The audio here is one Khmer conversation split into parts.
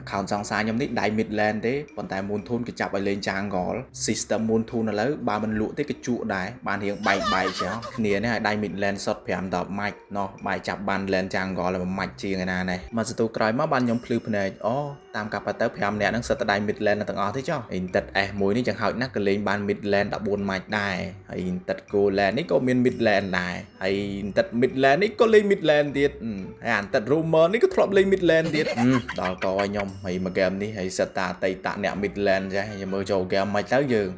account សង្សារខ្ញុំនេះដៃ midland ទេប៉ុន្តែ moon tune គេចាប់ឲ្យលេង jungle system moon tune ឥឡូវបើមិនលក់ទេគេជក់ដែរបានរៀងបែកចឹងគ្នានេះឲ្យដៃ midland សុត5 10 mic ណោះបាយចាប់បាន land jungle ឲ្យមួយ mic ជាងឯណានេះមកសទូក្រោយមកបានខ្ញុំភ្លឺភ្នែកអូតាមកាប់ទៅ5នាក់ហ្នឹងសិតតែដៃ midland ទាំងអស់ទេចុះអ៊ីនតិត S1 នេះចឹងហោចណាស់ក៏លេងបាន midland 14 mic ដែរហើយអ៊ីនតិត goland នេះក៏មាន midland ដែរហើយអ៊ីនតិត midland នេះក៏លេង midland ទៀតហើយអ៊ីនតិត rumor នេះក៏ធ្លាប់លេង midland ទៀតដល់កឲ្យខ្ញុំហើយមួយ game នេះហើយសិតតាអតីតអ្នក midland ចាខ្ញុំមើលចូល game មិនទៅយើង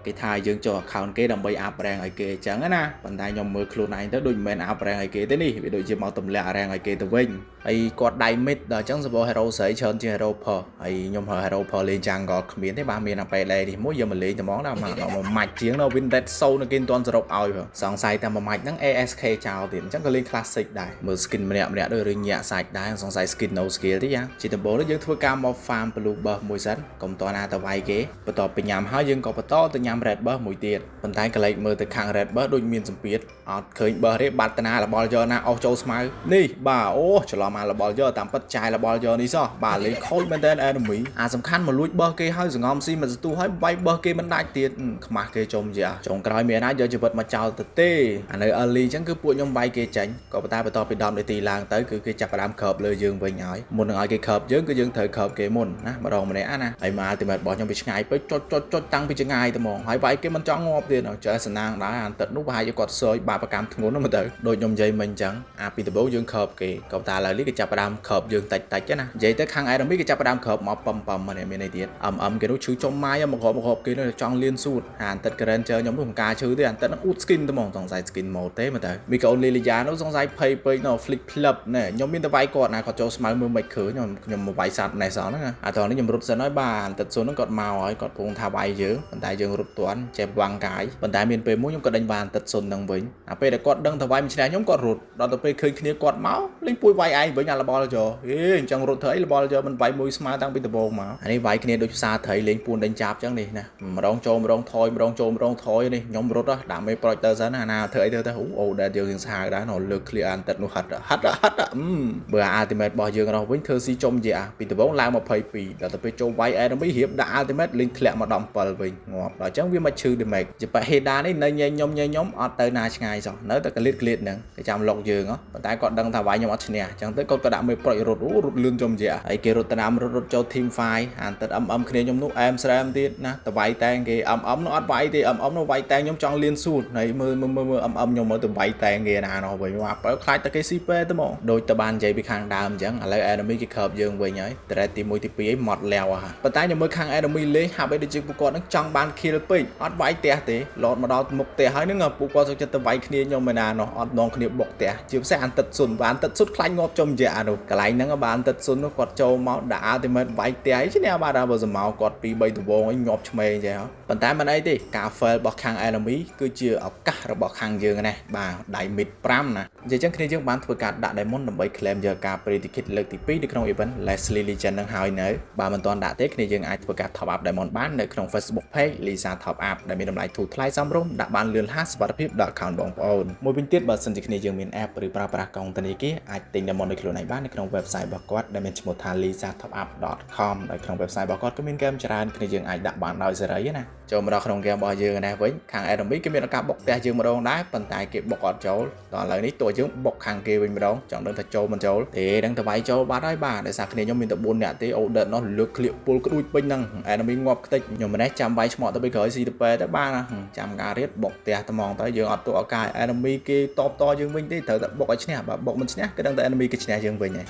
គេថាយើងចូល account គេដើម្បី up rank ឲ្យគេអញ្ចឹងណាប៉ុន្តែខ្ញុំមើលខ្លួនឯងទៅដូចមិនមែន up rank ឲ្យគេទេនេះវាដូចជាមកទម្លាក់ rank ឲ្យគេទៅវិញហើយគាត់ដៃ mid ដល់អញ្ចឹងសម្បូរ hero ស្រីច្រើនជាង hero per ហើយខ្ញុំហៅ hero per លេង jungle គ្មានទេបាទមានតែពេលនេះមួយយើងមកលេងតែហ្មងដល់មកម៉ាច់ជាងនៅ win red soul នៅគេមិនទាន់សរុបឲ្យសង្ស័យតែមួយម៉ាច់ហ្នឹង ASK ចោលទៀតអញ្ចឹងក៏លេង classic ដែរមើល skin ម្នាក់ដូចរឿងញាក់សាច់ដែរសង្ស័យ skin no skill ទេយ៉ាងជាដំបូងយើងធ្វើការមក farm blue buff មួយសិនកុំតណាទៅវាយគេបន្ទាប់ពីញ៉ាំហើយយើងក៏បន្តទៅញ៉ាំ red buff មួយទៀតប៉ុន្តែកលេចមើលទៅខាង red buff ដូចមានសម្ពាធអត់ឃើញ buff ទេបាត់តាណារបល់យកណាអស់ចូលស្មៅនេះបាទអូច្រឡំអារបល់យកតាមពិតចាយរបល់យកនេះសោះបាទលេងខូចមែនតើ enemy អាសំខាន់មកលួច buff គេហើយសងំស៊ីមកស្ទុះហើយវាយ buff គេមិនដាច់ទៀតខ្មាស់គេចុំជាចុងក្រោយមានណាយកជីវិតមកចោលទៅទេអានៅ early អញ្ចឹងគឺពួកខ្ញុំវាយគេចាញ់ក៏ប៉ុន្តែបន្ទាប់ពី10នាទីឡើងទៅគឺគេចាប់ផ្ដើម curve លើយើងវិញហើយមុននឹងឲ្យគេ curve យើងគឺយើងត្រូវ curve គេមុនណាម្ដងម្នាក់ណាហើយមក ultimate របស់ខ្ញុំវាឆ្ងាយពេកចុចតាំងពីចងាយទៅហ្មងហើយវាយគេមិនចង់ងាប់ទៀតចេះសណាងដែរអាទឹកនោះប្រហែលជាគាត់សើចបាបកម្មធ្ងន់ហ្នឹងមើលទៅដូចខ្ញុំនិយាយមិញអញ្ចឹងអាពីដំបូងយើង curve គេក៏តែឥឡូវនេះគេចាប់ផ្ដើម curve យើងតិចណានិយាយទៅខាង enemy គេចាប់ផ្ដើម curve មកប៉ំនេះមានអីទៀតគេនោះឈឺចំម៉ាយមកគ្របគេនោះចង់លៀនស៊ូតអាទឹក Granger ខ្ញុំនោះមិនការឈឺទេអាទឹកហ្នឹងអ៊ូត skin ទៅហ្មងសង្ស័យ skin mode ទេមើលទៅមីកូនលីលីយ៉ានោះសង្ស័យភ័យពេកនោះ flick flip ណែខ្ញុំមានតែវាយគាត់ណាគាត់ចូលស្មៅមើលមិនឃើញខ្ញុំមកវាយសัตว์ណែសហ្នឹងអាតោះនេះខ្ញុំរត់សិនហើយបាទទឹកស៊ុនហ្នឹងគាត់មកហើយគាត់ពងថាវាយយើងប៉ុន្តែយើងរត់ទាន់ចេះវាំងកាយប៉ុន្តែមានពេលមួយខ្ញុំក៏ដេញបានទឹកស៊ុនហ្នឹងវិញអាពេលដែលគាត់ដឹងថាវាយមិនឈ្នះខ្ញុំគាត់រត់ដល់ទៅពេលឃើញគ្នាគាត់មកលេងពួយវាយឯងវិញអារបល់យោអញ្ចឹងរត់ធ្វើអីរបល់យោមិនវាយមួយស្មើតាំងពីដំបូងមកអានេះវាយគ្នាដូចផ្សារត្រីលេងពួនដេញចាប់អញ្ចឹងនេះណាម្ដងចូលម្ដងថយម្ដងចូលម្ដងថយនេះខ្ញុំរត់ដាក់មេប្រូចទៅសិនណាធ្វើអីទៅអូដែលយើងសាហាវដែរលើក clear អានទឹកនោះហិតបើ ultimate របស់យើងរបស់វិញធ្វើស៊ីចំជាពីដំបូងឡើង22ដល់ទៅពេលចូលវាយ enemy រៀបដាក់ ultimate លេងធ្លាក់មក17វិញងាប់ដល់អញ្ចឹងវាមកឈឺ damage ជាបហេដានេះនៅញខ្ញុំអត់ទៅណាឆ្ងាយសោះនៅតែក្លៀតហ្នឹងគេចាំលុកយើងប៉ុន្តែគាត់ដឹងថាវាយខ្ញុំអត់ឈ្នះអញ្ចឹងទៅគាត់ក៏ដាក់មេប្រូចរត់លឿនចំជាហើយគេរត់តាមរត់ចូល team fight អានទឹកគ្នាខ្ញុំនោះអែមស្រែមទៀតណាទៅវាយតែងគេនោះអត់វាយទេនោះវាយតែងខ្ញុំចង់លៀនស៊ូតហើយមើលខ្ញុំមើលទៅវាយតែងគេណានោះវិញមកបើខ្លាចតែគេស៊ីពេទៅហ្មងដូចតបាននិយាយពីខាងដើមអញ្ចឹងឥឡូវ enemy គេ curve យើងវិញហើយតែទី1ទី2អីមកលាវប៉ុន្តែខ្ញុំមើលខាង enemy លេងហាប់អីដូចជាពួកគាត់នឹងចង់បាន kill ពេកអត់វាយផ្ទះទេលោតមកដល់មុខផ្ទះហើយនឹងពួកគាត់សុខចិត្តទៅវាយគ្នាខ្ញុំឯណានោះអត់នងគ្នាបុកផ្ទះជាពិសេសអានទឹកស៊ុនបានទឹកស៊ុនខ្លាញ់ងាប់ចំជាអានោះកន្លែងហ្នឹងបានទឹកស៊ុននោះគាត់ចូលមកដាក់ ultimate វាយផ្ទះអីឈ្នះបានដល់បើសមោគាត់2 3ដងអីងាប់ឆ្មេងចេះប៉ុន្តែមិនអីទេការ fail របស់ខាង enemy គឺជាឱកាសរបស់ខាងយើងណាបាទដៃ mid 5ណានិយាយចឹងគ្នាយើងបានធ្វើការដាក់ diamond ដើម្បី claim យកការ pretty kit លើកទី2នៅក្នុង event Leslie Legend នឹងហើយនៅបើមិនទាន់ដាក់ទេគ្នាយើងអាចធ្វើការ top up diamond បាននៅក្នុង Facebook page Lisa Top Up ដែលមានតម្លៃធូរថ្លៃសមរម្យដាក់បានលឿនហាសុវត្ថិភាពដល់ account បងប្អូនមួយវិញទៀតបើសិនជាគ្នាយើងមាន app ឬប្រើប្រាស់កុងធនាគារអាចទិញ diamond ដោយខ្លួនឯងបាននៅក្នុង website របស់គាត់ដែលមានឈ្មោះថា lisatopup.com ដោយក្នុង website របស់គាត់ក៏មាន game ច្រើនគ្នាយើងអាចដាក់បានដោយសេរីណាចូលមកដល់ក្នុង game របស់យើងណាវិញខាង enemy គេមានការបុកផ្ទះយើងម្ដងដែរប៉ុន្តែគេបុកអត់ចូលដល់ឥឡូវនេះតួយើងបុកខាងគេវិញម្ដងចង់ដឹងថាចូលមិនចូលទេដឹងតែវាយចូលបាត់ហើយបាទដោយសារគ្នាខ្ញុំមានតែ4នាក់ទេអូដិតនោះលើកក្លៀកពុលក្ដួចពេញហ្នឹង enemy ងាប់ខ្ទេចខ្ញុំម្នេះចាំវាយឆ្មក់ទៅពីក្រោយស៊ីទៅពេទៅបានចាំការរៀបបុកផ្ទះត្មងទៅយើងអត់ទោះឱកាស enemy គេតបតយើងវិញទេត្រូវតែបុកឲ្យឈ្នះបើបុកមិនឈ្នះគេដឹងតែ enemy គេឈ្នះយើងវិញហើយ